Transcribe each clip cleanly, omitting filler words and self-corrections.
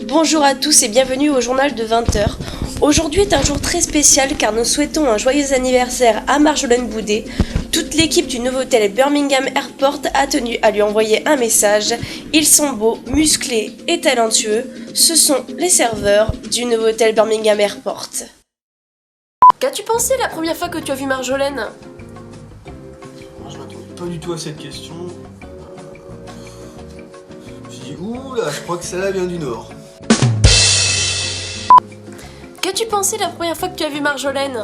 Bonjour à tous et bienvenue au journal de 20h. Aujourd'hui est un jour très spécial car nous souhaitons un joyeux anniversaire à Marjolaine Boudet. Toute l'équipe du Novotel Birmingham Airport a tenu à lui envoyer un message. Ils sont beaux, musclés et talentueux. Ce sont les serveurs du Novotel Birmingham Airport. Qu'as-tu pensé la première fois que tu as vu Marjolaine ? Je m'attendais pas du tout à cette question. Je dis oula, je crois que celle-là vient du Nord. Qu'as-tu pensé la première fois que tu as vu Marjolaine ?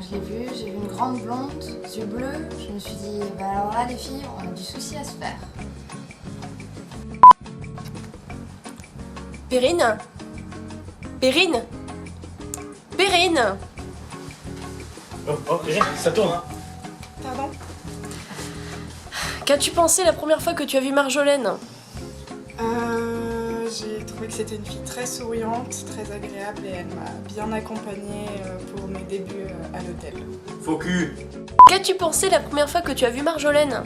Je l'ai vue, j'ai vu une grande blonde, yeux bleus. Je me suis dit, alors là les filles, on a du souci à se faire. Perrine ? Perrine ? Perrine ? Oh, Perrine, ça tourne. Pardon ? Qu'as-tu pensé la première fois que tu as vu Marjolaine ? J'ai trouvé que c'était une fille très souriante, très agréable et elle m'a bien accompagnée pour mes débuts à l'hôtel. Faux cul. Qu'as-tu pensé la première fois que tu as vu Marjolaine ?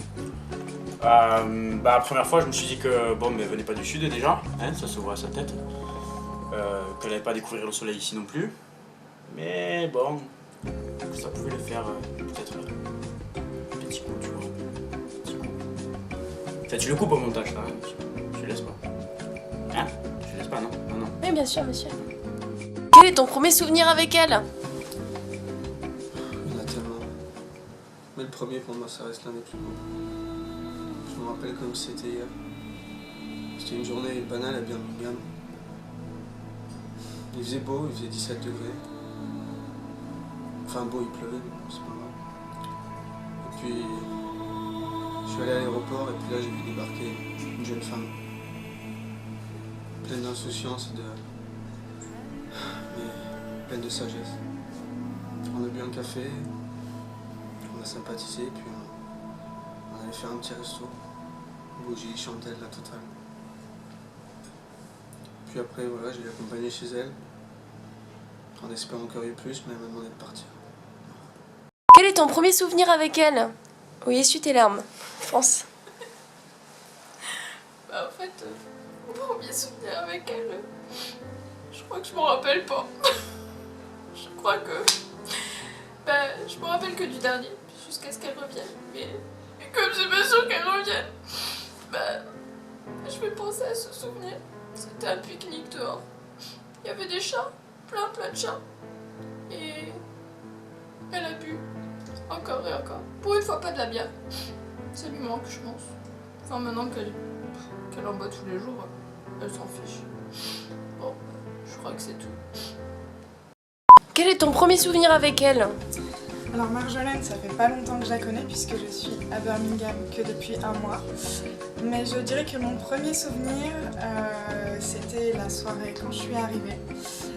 La première fois, je me suis dit que bon, mais elle venait pas du sud déjà, hein, ça se voit à sa tête. Qu'elle n'allait pas découvrir le soleil ici non plus. Mais bon, ça pouvait le faire peut-être un petit coup, tu vois. Petit coup. Enfin, tu le coupes au montage, ça, hein. Tu le laisses pas. Hein? Tu le laisses pas, non? Non. Oui, bien sûr, monsieur. Quel est ton premier souvenir avec elle ? Il y en a tellement. Mais le premier pour moi, ça reste l'un des plus beaux. Je me rappelle comme si c'était hier. C'était une journée banale à Birmingham. Il faisait beau, il faisait 17 degrés. Enfin beau, il pleuvait, mais c'est pas grave. Et puis, je suis allé à l'aéroport et puis là j'ai vu débarquer une jeune femme. Pleine d'insouciance et mais pleine de sagesse. On a bu un café, on a sympathisé, puis on allait faire un petit resto. Bougie, chandelle, la totale. Puis après, voilà, je l'ai accompagnée chez elle, en espérant qu'il y aurait plus, mais elle m'a demandé de partir. Quel est ton premier souvenir avec elle ? Oui, essuie tes larmes. France. En fait, mon premier souvenir avec elle, je crois que je m'en rappelle pas. Je crois que... je me rappelle que du dernier, jusqu'à ce qu'elle revienne. Mais comme j'ai pas sûr qu'elle revienne, je vais penser à ce souvenir. C'était un pique-nique dehors. Il y avait des chats, plein de chats. Et elle a bu, encore et encore. Pour une fois, pas de la bière. Ça lui manque, je pense. Enfin, maintenant qu'elle en boit tous les jours, elle s'en fiche. Bon, je crois que c'est tout. Quel est ton premier souvenir avec elle ? Alors Marjolaine, ça fait pas longtemps que je la connais puisque je suis à Birmingham que depuis un mois. Mais je dirais que mon premier souvenir, c'était la soirée quand je suis arrivée.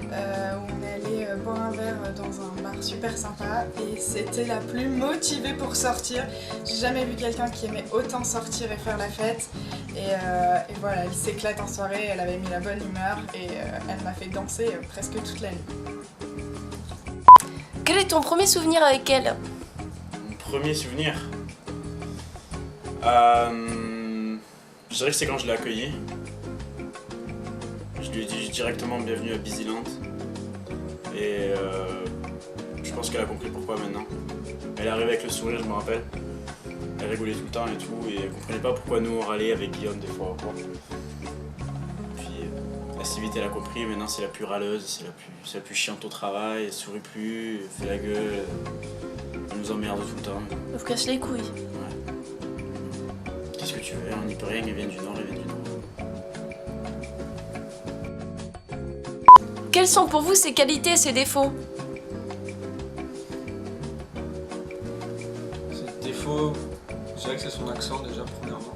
Où on est allé boire un verre dans un bar super sympa et c'était la plus motivée pour sortir. J'ai jamais vu quelqu'un qui aimait autant sortir et faire la fête. Et voilà, elle s'éclate en soirée, elle avait mis la bonne humeur et elle m'a fait danser presque toute la nuit. Quel est ton premier souvenir avec elle ? Mon premier souvenir, je dirais que c'est quand je l'ai accueillie. Je lui ai dit directement bienvenue à Busyland. Et je pense qu'elle a compris pourquoi maintenant. Elle est arrivée avec le sourire, je me rappelle. Elle rigolait tout le temps et tout, et elle comprenait pas pourquoi nous on râlait avec Guillaume des fois. Puis assez vite elle a compris, maintenant c'est la plus râleuse, c'est la plus chiante au travail, elle sourit plus, elle fait la gueule, elle nous emmerde tout le temps. Elle vous casse les couilles. Ouais. Qu'est-ce que tu veux, on n'y peut rien, elle vient du Nord, elle vient du Nord. Quelles sont pour vous ses qualités et ses défauts ? Ses défauts, je dirais que c'est son accent déjà, premièrement.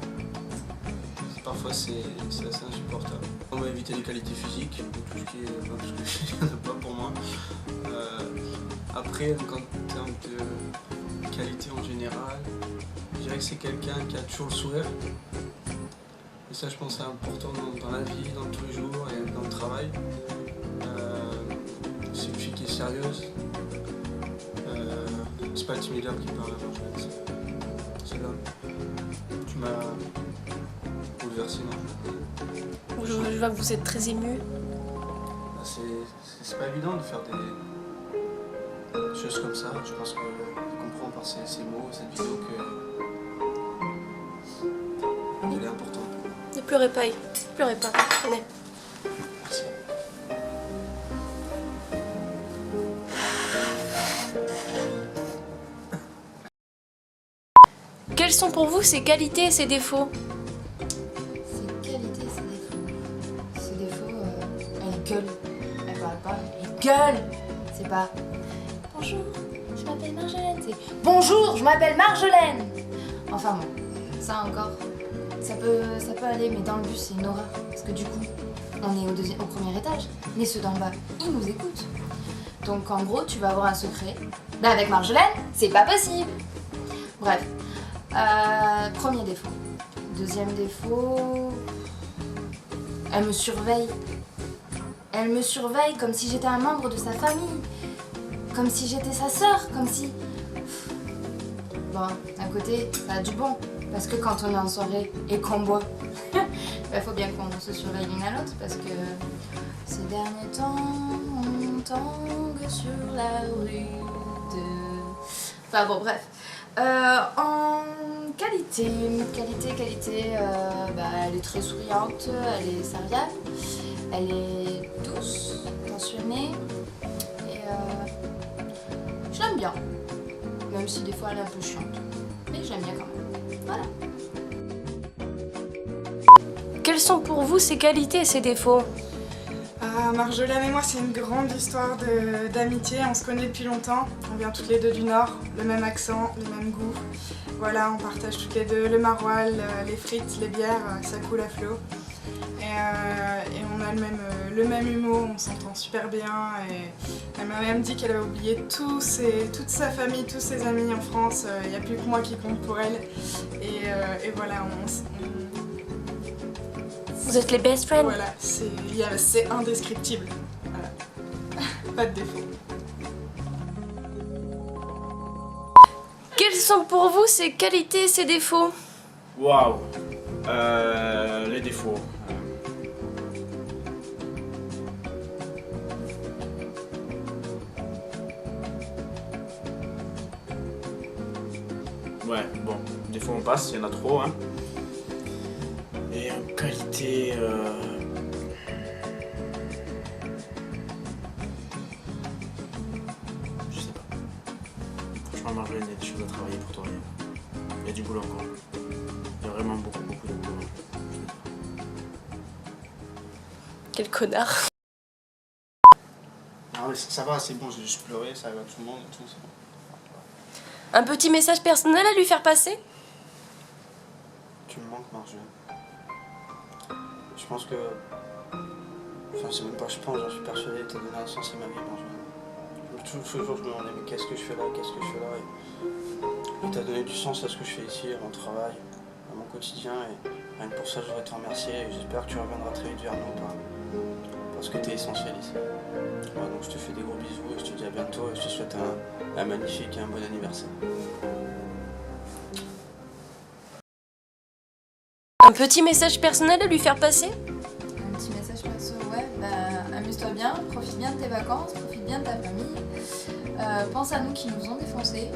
Parfois c'est assez insupportable. On va éviter les qualités physiques, tout ce qui est... parce qu'il n'y en a pas pour moi. Après, en termes de qualité en général, je dirais que c'est quelqu'un qui a toujours le sourire. Et ça, je pense, c'est important dans la vie, dans tous les jours et dans le travail. C'est une fille qui est sérieuse. C'est pas le team leader qui parle avant, c'est l'homme. Tu m'as bouleversé, non. Je vois que vous êtes très ému. Bah, c'est pas évident de faire des choses comme ça. Je pense qu'il comprend par ces mots, cette vidéo qu'elle est importante. Ne pleurez pas, ne pleurez pas. Tenez. Merci. Quels sont pour vous ses qualités et ses défauts? Ses qualités, ses défauts. Ses défauts, elle gueule. Elle parle pas, elle gueule. C'est pas bonjour, je m'appelle Marjolaine. C'est bonjour, je m'appelle Marjolaine. Enfin bon, ça encore, ça peut aller, mais dans le bus c'est une horreur. Parce que du coup, on est au premier étage, mais ceux d'en bas, ils nous écoutent. Donc en gros, tu vas avoir un secret. Bah avec Marjolaine, c'est pas possible. Bref. Premier défaut. Deuxième défaut, elle me surveille. Elle me surveille comme si j'étais un membre de sa famille. Comme si j'étais sa sœur, comme si... Bon, d'un côté, ça a du bon. Parce que quand on est en soirée et qu'on boit, il faut bien qu'on se surveille l'une à l'autre. Parce que ces derniers temps, on tangue sur la rue de... Enfin bon, bref. En qualité, bah, elle est très souriante, elle est serviable, elle est douce, attentionnée et je l'aime bien, même si des fois elle est un peu chiante, mais j'aime bien quand même, voilà. Quelles sont pour vous ses qualités et ses défauts? Marjolaine et moi, c'est une grande histoire d'amitié. On se connaît depuis longtemps. On vient toutes les deux du Nord, le même accent, les mêmes goûts. Voilà, on partage toutes les deux le maroilles, les frites, les bières, ça coule à flot. Et on a le même humour, on s'entend super bien. Et elle m'a même dit qu'elle avait oublié toute sa famille, tous ses amis en France. Il n'y a plus que moi qui compte pour elle. Et voilà, Vous êtes les best friends? voilà, c'est indescriptible. Voilà. Pas de défaut. Quels sont pour vous ses qualités et ses défauts? Waouh. Les défauts. Ouais, bon, défauts on passe, il y en a trop, hein. Et en qualité... Je sais pas. Franchement, Marjolaine, il y a des choses à travailler pour toi. Il y a du boulot encore. Il y a vraiment beaucoup de boulot. Quel connard. Non mais ça va, c'est bon, j'ai juste pleuré, ça va tout le monde et tout, c'est bon. Un petit message personnel à lui faire passer? Tu me manques, Marjolaine. Je pense que... Enfin, c'est même pas je pense, j'en suis persuadé, t'as donné un sens à ma vie, Marjolaine. Toujours je me demandais, mais qu'est-ce que je fais là, et t'as donné du sens à ce que je fais ici, à mon travail, à mon quotidien, et rien que pour ça, je voudrais te remercier, et j'espère que tu reviendras très vite vers nous, parce que t'es essentiel ici. Voilà, donc je te fais des gros bisous, et je te dis à bientôt, et je te souhaite un magnifique et un bon anniversaire. Un petit message personnel à lui faire passer? Un petit message perso, ouais, bah amuse-toi bien, profite bien de tes vacances, profite bien de ta famille. Pense à nous qui nous ont défoncés.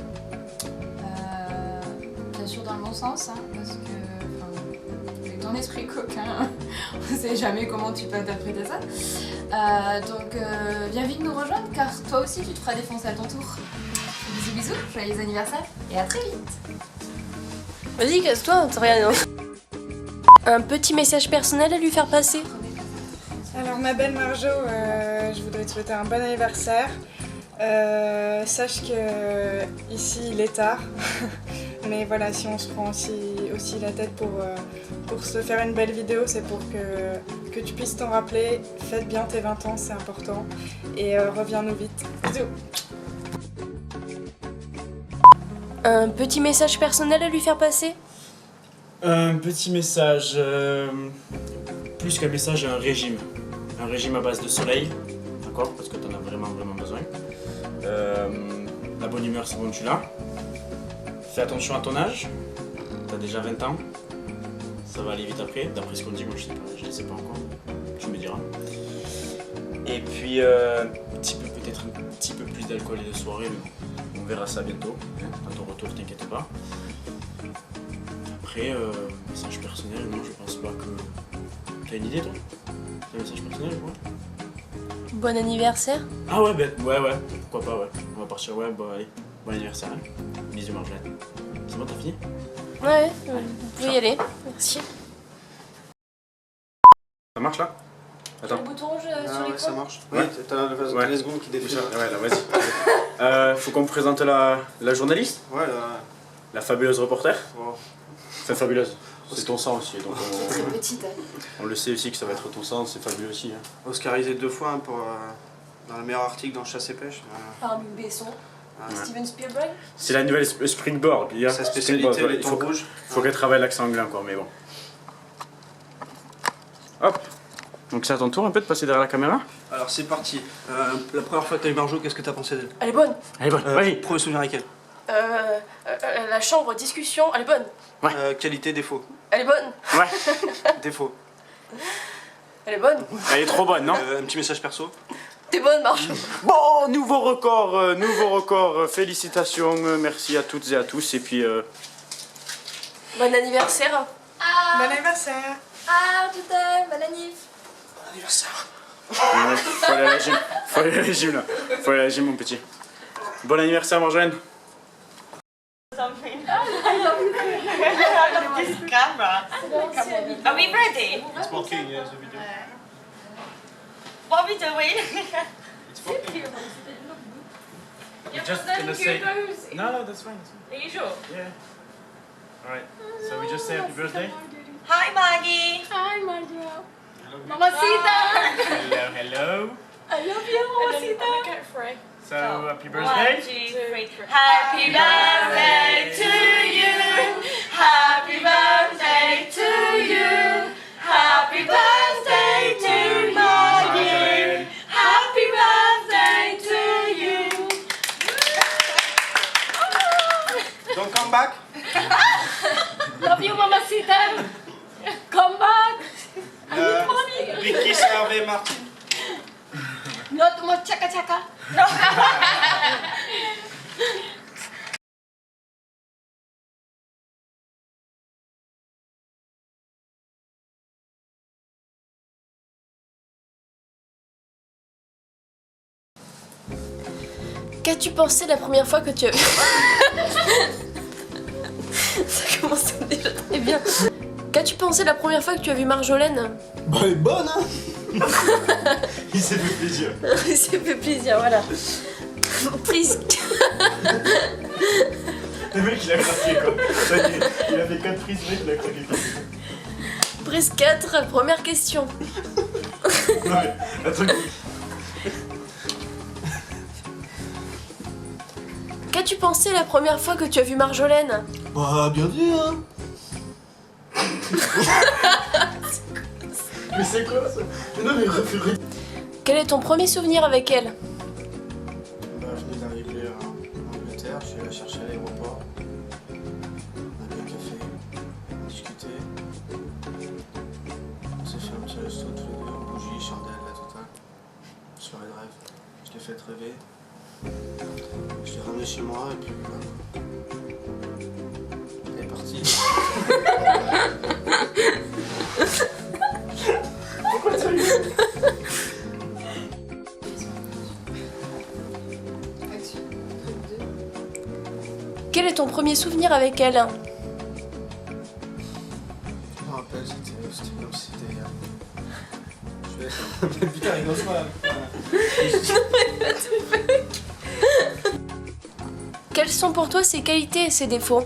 Bien sûr dans le bon sens, hein, parce que avec ton esprit coquin, on sait jamais comment tu peux interpréter ça. Donc viens vite nous rejoindre car toi aussi tu te feras défoncer à ton tour. Bisous bisous, joyeux anniversaire et à très vite. Vas-y, casse-toi, t'as rien. Un petit message personnel à lui faire passer? Alors ma belle Marjo, je voudrais te souhaiter un bon anniversaire. Sache que ici il est tard, mais voilà, si on se prend aussi la tête pour se faire une belle vidéo, c'est pour que tu puisses t'en rappeler. Fête bien tes 20 ans, c'est important, et reviens-nous vite. Bisous. Un petit message personnel à lui faire passer? Un petit message, plus qu'un message, un régime. Un régime à base de soleil, d'accord? Parce que t'en as vraiment besoin. La bonne humeur, c'est bon, tu l'as. Fais attention à ton âge. T'as déjà 20 ans. ça va aller vite après. D'après ce qu'on dit, moi je ne sais pas encore. Tu me diras. Et puis peut-être un petit peu plus d'alcool et de soirée, mais bon, on verra ça bientôt. À ton retour, t'inquiète pas. Après, message personnel, non, je pense pas que. T'as une idée toi? Un message personnel ou quoi? Bon anniversaire. Ah ouais, ouais, pourquoi pas, ouais. On va partir, ouais, bah allez, bon anniversaire. Hein. Bisous Marjolaine. C'est bon, t'as fini? Ouais, vous pouvez y aller. Merci. Ça marche là? Attends. Le bouton rouge sur Ah ouais, l'écran. ça marche. Ouais. Oui, t'as les secondes qui défilent. Ouais, là, vas-y. Faut qu'on me présente la journaliste, Ouais, là. la fabuleuse reporter. Oh. Enfin, fabuleuse. C'est ton sang aussi, donc Très petite. on le sait aussi que ça va être ton sang, c'est fabuleux aussi. Hein. Oscarisé 2 fois hein, pour, dans le meilleur article dans Chasse et Pêche. Par Luc Besson. Ouais. Steven Spielberg. C'est la nouvelle Springboard. Il y a Sa spécialité, Springboard, les il tons rouges. faut qu'elle travaille l'accent anglais encore, mais bon. Hop. Donc c'est à ton tour un peu de passer derrière la caméra. Alors c'est parti. La première fois que t'as eu Marjo, qu'est-ce que t'as pensé d'elle? Elle est bonne. Allez, bonne, vas-y. Premier souvenir avec elle. La chambre discussion, elle est bonne. Qualité, défaut. Elle est bonne. Ouais. Défaut. Elle est bonne. Elle est trop bonne, non? Un petit message perso. T'es bonne, Marge. Bon, nouveau record. Félicitations, merci à toutes et à tous. Et puis, Bon anniversaire. Bon anniversaire. Ah, je t'aime, bon anniv. Anniversaire. faut aller à la gym. Faut aller à la gym là. Faut aller à la gym, mon petit. Bon anniversaire, Marjolaine. This camera. Are we ready? It's working, yeah, the video. What are we doing? Just gonna say. No, that's fine. Are you sure? Yeah. All right. So we just say happy birthday. Hi, Maggie. Hi, Marjo. Mamacita. Hello. I love you, Mamacita. So happy 1, birthday. 2, 3. Happy birthday to you. Happy birthday to you. Happy birthday to Maggie. Happy birthday to you. Don't come back. Love you, Mamacita. Come back. Big kiss à Hervé et Martine. Not much chaka chaka. Qu'as-tu pensé la première fois que tu as vu... Ça commence déjà très bien. Qu'as-tu pensé la première fois que tu as vu Marjolaine? Bah elle est bonne hein. Il s'est fait plaisir. Il s'est fait plaisir, voilà. Please. Le mec il a craqué quoi. Il a fait 4 prises, mec il a craqué. Prise 4, première question. Non mais, attends. Qu'as-tu pensé la première fois que tu as vu Marjolaine? Bah bien dit hein. Mais c'est quoi ça? Non mais refais. Quel est ton premier souvenir avec elle? Bah, je venais d'arriver en Angleterre, je suis allé la chercher à l'aéroport. On a bu un café, on a discuté. On s'est fait un petit resto tous les deux, en bougie, chandelle, la totale. Soirée de rêve. Je l'ai fait rêver. Je l'ai ramené chez moi et puis elle est partie. Action. 2. Quel est ton premier souvenir avec elle? Je me rappelle, c'était comme si c'était. Je vais. Putain, rigole pas. Quelles sont pour toi ses qualités et ses défauts?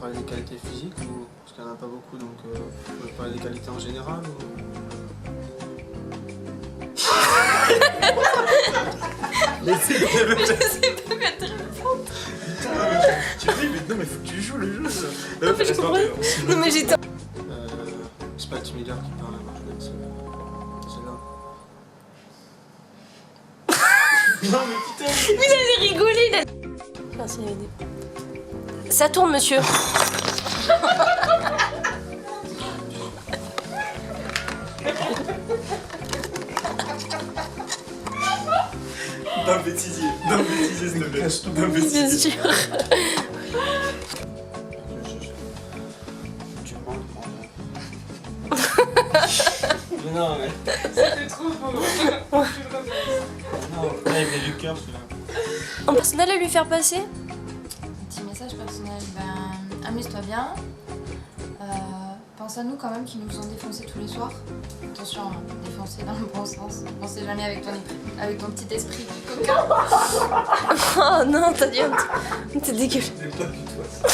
Parler des qualités physiques ou. Parce qu'il n'y en a pas beaucoup donc. On peut parler des qualités en général ou. Mais c'est Je sais pas quoi te répondre. Tu dis mais non mais faut que tu joues le jeu ça. Non mais je comprends. Non mais j'étais... C'est pas Tim Miller qui parle à Marjolaine, c'est là. Non mais putain. Il avait rigolé, il a... Merci, il a aidé. Ça tourne, monsieur. D'un bêtisier, s'il te plaît. D'un Bien bêtisier. sûr. Tu manques, mais non, mais. C'était trop beau. Non, là, il met du cœur, celui-là. En personnel à lui faire passer? Petit message personnel, amuse-toi bien. Pense à nous quand même qui nous faisons défoncer tous les soirs. Attention, hein, défoncer dans le bon sens. Pensez jamais avec ton petit esprit coquin. Oh non, t'as dit un... T'es dégueulasse. C'est pas du tout ça.